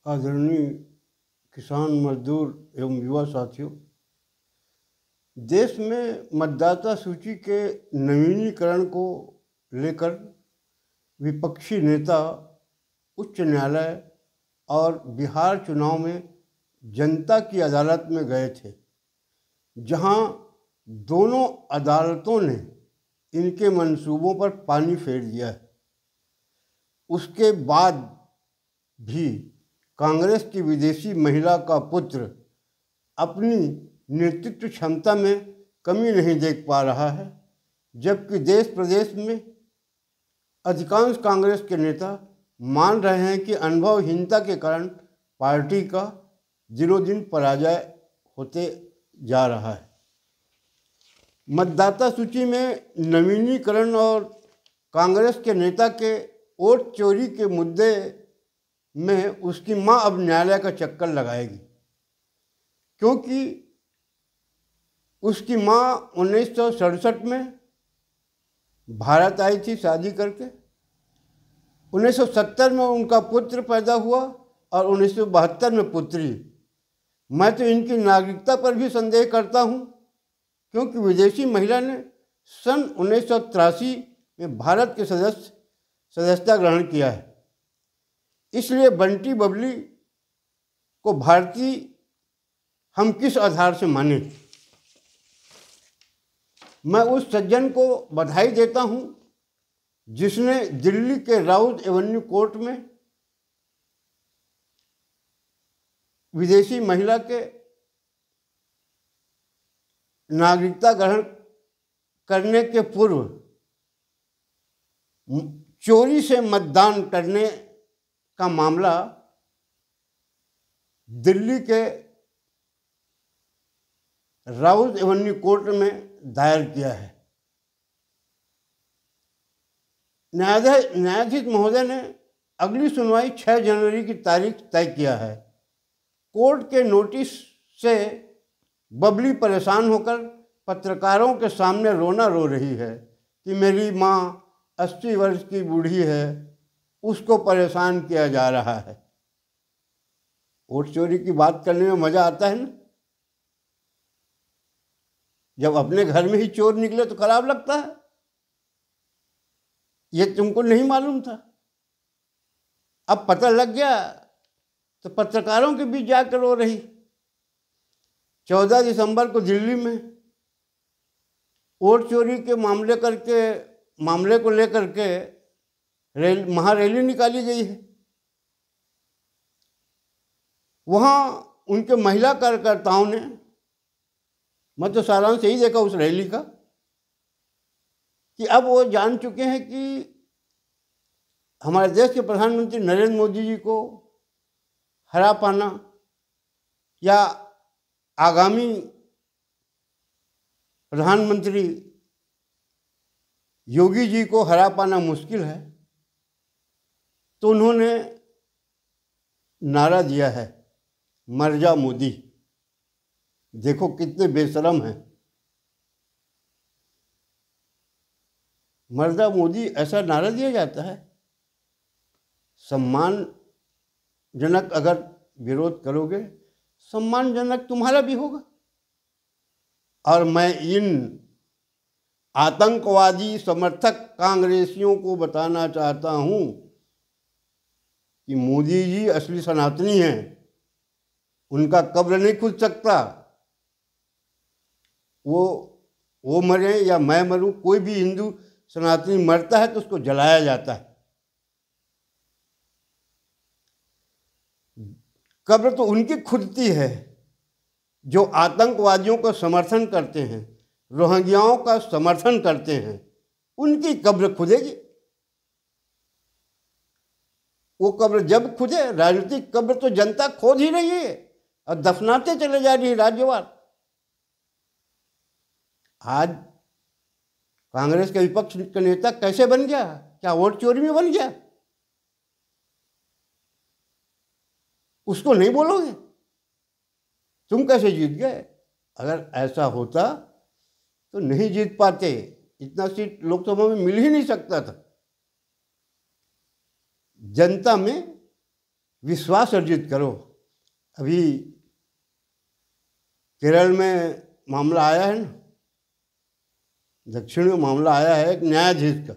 आदरणीय किसान मजदूर एवं युवा साथियों, देश में मतदाता सूची के नवीनीकरण को लेकर विपक्षी नेता उच्च न्यायालय और बिहार चुनाव में जनता की अदालत में गए थे, जहां दोनों अदालतों ने इनके मंसूबों पर पानी फेर दिया है। उसके बाद भी कांग्रेस की विदेशी महिला का पुत्र अपनी नेतृत्व क्षमता में कमी नहीं देख पा रहा है, जबकि देश प्रदेश में अधिकांश कांग्रेस के नेता मान रहे हैं कि अनुभवहीनता के कारण पार्टी का दिनों दिन पराजय होते जा रहा है। मतदाता सूची में नवीनीकरण और कांग्रेस के नेता के वोट चोरी के मुद्दे में उसकी मां अब न्यायालय का चक्कर लगाएगी, क्योंकि उसकी मां 1967 में भारत आई थी शादी करके। 1970 में उनका पुत्र पैदा हुआ और 1972 में पुत्री। मैं तो इनकी नागरिकता पर भी संदेह करता हूं, क्योंकि विदेशी महिला ने सन 1983 में भारत के सदस्यता ग्रहण किया है। इसलिए बंटी बबली को भारतीय हम किस आधार से माने। मैं उस सज्जन को बधाई देता हूं जिसने दिल्ली के राउत एवेन्यू कोर्ट में विदेशी महिला के नागरिकता ग्रहण करने के पूर्व चोरी से मतदान करने का मामला दिल्ली के राउत एवेन्यू कोर्ट में दायर किया है। न्यायाधीश महोदय ने अगली सुनवाई 6 जनवरी की तारीख तय किया है। कोर्ट के नोटिस से बबली परेशान होकर पत्रकारों के सामने रोना रो रही है कि मेरी माँ 80 वर्ष की बूढ़ी है, उसको परेशान किया जा रहा है। वोट चोरी की बात करने में मजा आता है ना। जब अपने घर में ही चोर निकले तो खराब लगता है। ये तुमको नहीं मालूम था, अब पता लग गया तो पत्रकारों के बीच जाकर रो रही। 14 दिसंबर को दिल्ली में वोट चोरी के मामले को लेकर के महारैली निकाली गई है। वहाँ उनके महिला कार्यकर्ताओं ने, मैं तो सारांश यही देखा उस रैली का, कि अब वो जान चुके हैं कि हमारे देश के प्रधानमंत्री नरेंद्र मोदी जी को हरा पाना या आगामी प्रधानमंत्री योगी जी को हरा पाना मुश्किल है। तो उन्होंने नारा दिया है, मर जा मोदी। देखो कितने बेशरम हैं। मर जा मोदी ऐसा नारा दिया जाता है। सम्मानजनक अगर विरोध करोगे, सम्मानजनक तुम्हारा भी होगा। और मैं इन आतंकवादी समर्थक कांग्रेसियों को बताना चाहता हूं कि मोदी जी असली सनातनी हैं। उनका कब्र नहीं खुद सकता। वो मरे या मैं मरूं, कोई भी हिंदू सनातनी मरता है तो उसको जलाया जाता है। कब्र तो उनकी खुदती है जो आतंकवादियों का समर्थन करते हैं, रोहिंग्याओं का समर्थन करते हैं। उनकी कब्र खुदेगी। वो कब्र जब खुदे, राजनीतिक कब्र तो जनता खोद ही रही है और दफनाते चले जा रही है राज्यवार। आज कांग्रेस के विपक्ष का नेता कैसे बन गया? क्या वोट चोरी में बन गया? उसको नहीं बोलोगे? तुम कैसे जीत गए? अगर ऐसा होता तो नहीं जीत पाते। इतना सीट लोकसभा में मिल ही नहीं सकता था। जनता में विश्वास अर्जित करो। अभी केरल में मामला आया है ना, दक्षिण में मामला आया है एक न्यायाधीश का।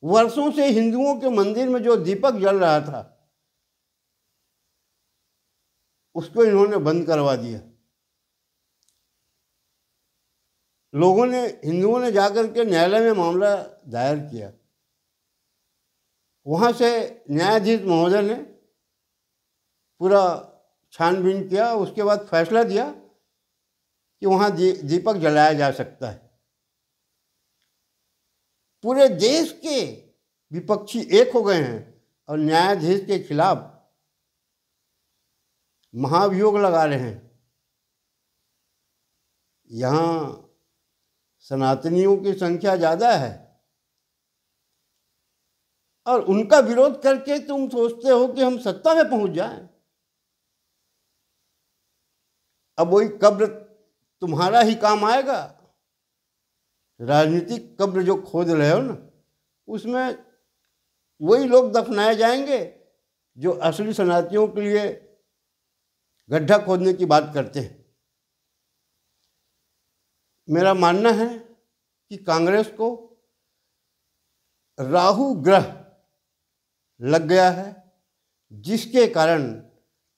वर्षों से हिंदुओं के मंदिर में जो दीपक जल रहा था उसको इन्होंने बंद करवा दिया। हिंदुओं ने जाकर के न्यायालय में मामला दायर किया। वहाँ से न्यायाधीश महोदय ने पूरा छानबीन किया, उसके बाद फैसला दिया कि वहाँ दीपक जलाया जा सकता है। पूरे देश के विपक्षी एक हो गए हैं और न्यायाधीश के खिलाफ महाभियोग लगा रहे हैं। यहाँ सनातनियों की संख्या ज़्यादा है और उनका विरोध करके तुम सोचते हो कि हम सत्ता में पहुंच जाएं। अब वही कब्र तुम्हारा ही काम आएगा। राजनीतिक कब्र जो खोद रहे हो ना, उसमें वही लोग दफनाए जाएंगे जो असली सनातनियों के लिए गड्ढा खोदने की बात करते हैं। मेरा मानना है कि कांग्रेस को राहु ग्रह लग गया है, जिसके कारण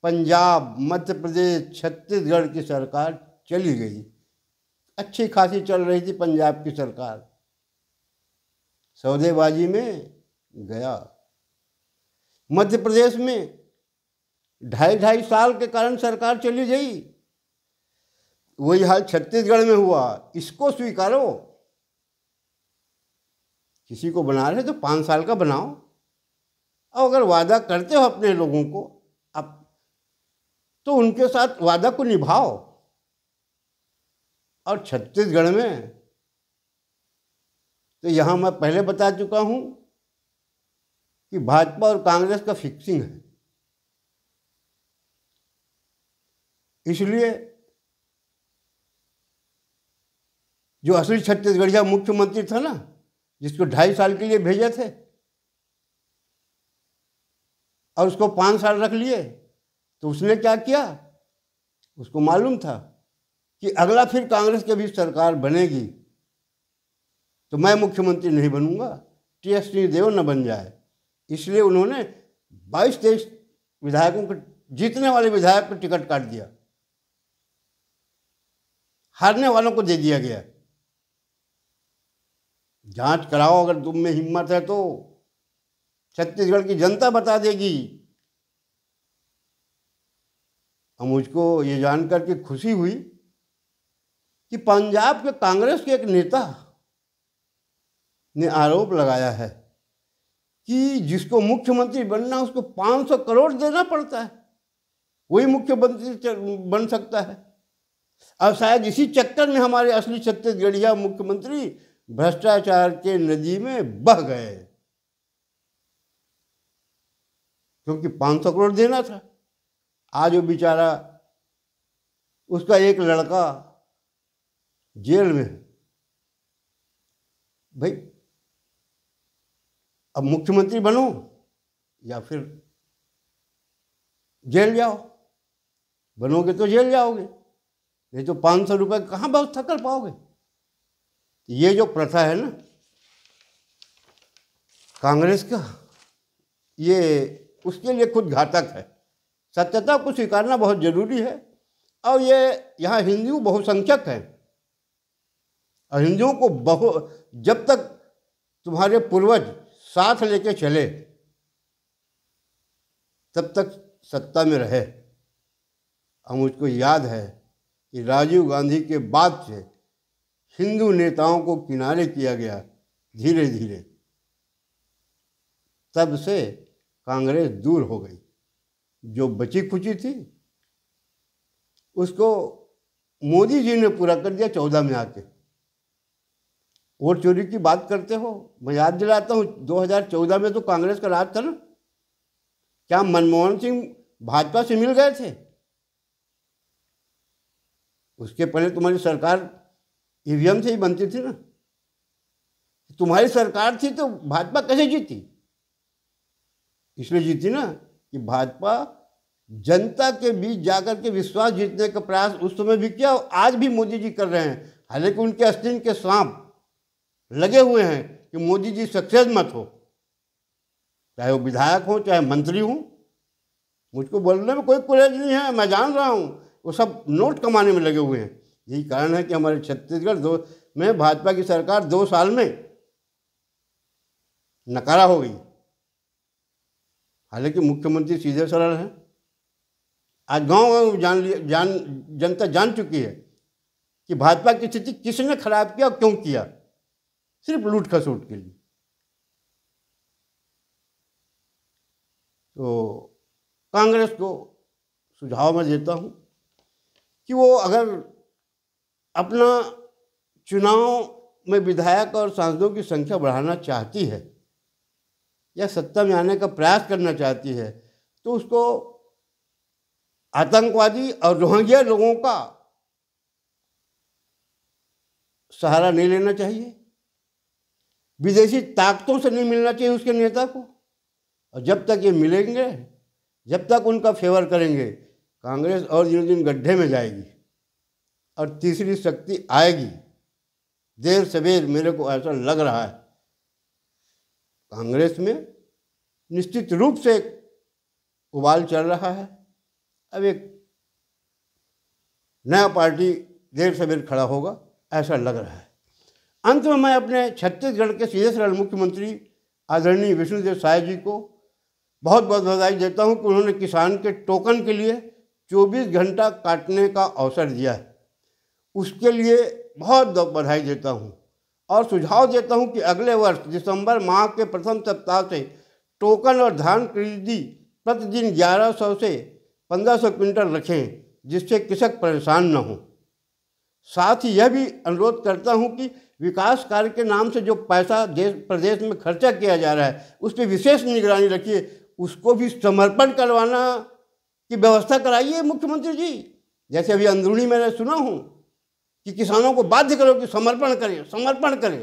पंजाब, मध्य प्रदेश, छत्तीसगढ़ की सरकार चली गई। अच्छी खासी चल रही थी पंजाब की सरकार, सौदेबाजी में गया। मध्य प्रदेश में 2.5 साल के कारण सरकार चली गई। वही हाल छत्तीसगढ़ में हुआ। इसको स्वीकारो। किसी को बना रहे तो 5 साल का बनाओ, और अगर वादा करते हो अपने लोगों को अब तो उनके साथ वादा को निभाओ। और छत्तीसगढ़ में तो यहाँ मैं पहले बता चुका हूँ कि भाजपा और कांग्रेस का फिक्सिंग है। इसलिए जो असली छत्तीसगढ़िया मुख्यमंत्री था ना, जिसको 2.5 साल के लिए भेजे थे और उसको 5 साल रख लिए, तो उसने क्या किया? उसको मालूम था कि अगला फिर कांग्रेस के भी सरकार बनेगी तो मैं मुख्यमंत्री नहीं बनूंगा, टी.एस. सिंहदेव न बन जाए। इसलिए उन्होंने 22-23 विधायकों को, जीतने वाले विधायक को टिकट काट दिया, हारने वालों को दे दिया गया। जांच कराओ, अगर तुम में हिम्मत है तो छत्तीसगढ़ की जनता बता देगी। और मुझको ये जानकर के खुशी हुई कि पंजाब के कांग्रेस के एक नेता ने आरोप लगाया है कि जिसको मुख्यमंत्री बनना उसको 500 करोड़ देना पड़ता है, वही मुख्यमंत्री बन सकता है। और शायद इसी चक्कर में हमारे असली छत्तीसगढ़िया मुख्यमंत्री भ्रष्टाचार के नदी में बह गए, क्योंकि 500 करोड़ देना था। आज वो बेचारा, उसका एक लड़का जेल में। भाई अब मुख्यमंत्री बनो या फिर जेल जाओ। बनोगे तो जेल जाओगे, नहीं तो 500 रुपये कहाँ व्यवस्था कर पाओगे। ये जो प्रथा है ना कांग्रेस का, ये उसके लिए खुद घातक है। सत्यता को स्वीकारना बहुत जरूरी है। और ये यहाँ हिंदू बहुसंख्यक हैं, और हिंदुओं को जब तक तुम्हारे पूर्वज साथ लेके चले तब तक सत्ता में रहे। और मुझको याद है कि राजीव गांधी के बाद से हिंदू नेताओं को किनारे किया गया धीरे धीरे, तब से कांग्रेस दूर हो गई। जो बची खुची थी उसको मोदी जी ने पूरा कर दिया 14 में आके। वोट चोरी की बात करते हो, मैं याद दिलाता हूँ 2014 में तो कांग्रेस का राज था ना। क्या मनमोहन सिंह भाजपा से मिल गए थे? उसके पहले तुम्हारी सरकार ईवीएम से ही बनती थी ना। तुम्हारी सरकार थी तो भाजपा कैसे जीती? इसलिए जीती ना कि भाजपा जनता के बीच जाकर के विश्वास जीतने का प्रयास उस समय भी किया और आज भी मोदी जी कर रहे हैं। हालांकि उनके आस्तीन के सांप लगे हुए हैं कि मोदी जी सक्सेस मत हो, चाहे वो विधायक हो चाहे मंत्री हो। मुझको बोलने में कोई कुरेज नहीं है, मैं जान रहा हूँ, वो सब नोट कमाने में लगे हुए हैं। यही कारण है कि हमारे छत्तीसगढ़ में भाजपा की सरकार 2 साल में नकारा हो गई। हालांकि मुख्यमंत्री सीधे सरल हैं, आज गांव जनता जान चुकी है कि भाजपा की स्थिति किसने खराब किया और क्यों किया, सिर्फ लूट खसोट के लिए। तो कांग्रेस को सुझाव मैं देता हूं कि वो अगर अपना चुनाव में विधायक और सांसदों की संख्या बढ़ाना चाहती है या सत्ता में आने का प्रयास करना चाहती है, तो उसको आतंकवादी और रोहिंग्या लोगों का सहारा नहीं लेना चाहिए, विदेशी ताकतों से नहीं मिलना चाहिए उसके नेता को। और जब तक ये मिलेंगे, जब तक उनका फेवर करेंगे, कांग्रेस और दिनों दिन गड्ढे में जाएगी और तीसरी शक्ति आएगी देर सवेर। मेरे को ऐसा लग रहा है कांग्रेस में निश्चित रूप से उबाल चल रहा है। अब एक नया पार्टी देर सवेर खड़ा होगा ऐसा लग रहा है। अंत में मैं अपने छत्तीसगढ़ के सीधे सरल मुख्यमंत्री आदरणीय विष्णुदेव साय जी को बहुत बहुत बधाई देता हूं कि उन्होंने किसान के टोकन के लिए 24 घंटा काटने का अवसर दिया है। उसके लिए बहुत बधाई देता हूं और सुझाव देता हूं कि अगले वर्ष दिसंबर माह के प्रथम सप्ताह से टोकन और धान खरीदी प्रतिदिन 1100 से 1500 क्विंटल रखें, जिससे कृषक परेशान न हो। साथ ही यह भी अनुरोध करता हूं कि विकास कार्य के नाम से जो पैसा देश प्रदेश में खर्चा किया जा रहा है उस पर विशेष निगरानी रखिए, उसको भी समर्पण करवाना की व्यवस्था कराइए मुख्यमंत्री जी। जैसे अभी अंदरूनी मैंने सुना हूँ कि किसानों को बाध्य करो कि समर्पण करें।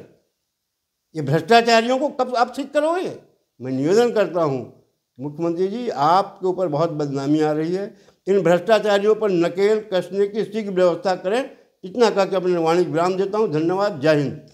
ये भ्रष्टाचारियों को कब आप ठीक करोगे? मैं निवेदन करता हूँ मुख्यमंत्री जी, आपके ऊपर बहुत बदनामी आ रही है, इन भ्रष्टाचारियों पर नकेल कसने की शीघ्र व्यवस्था करें। इतना कह के अपने वाणी विराम देता हूँ। धन्यवाद। जय हिंद।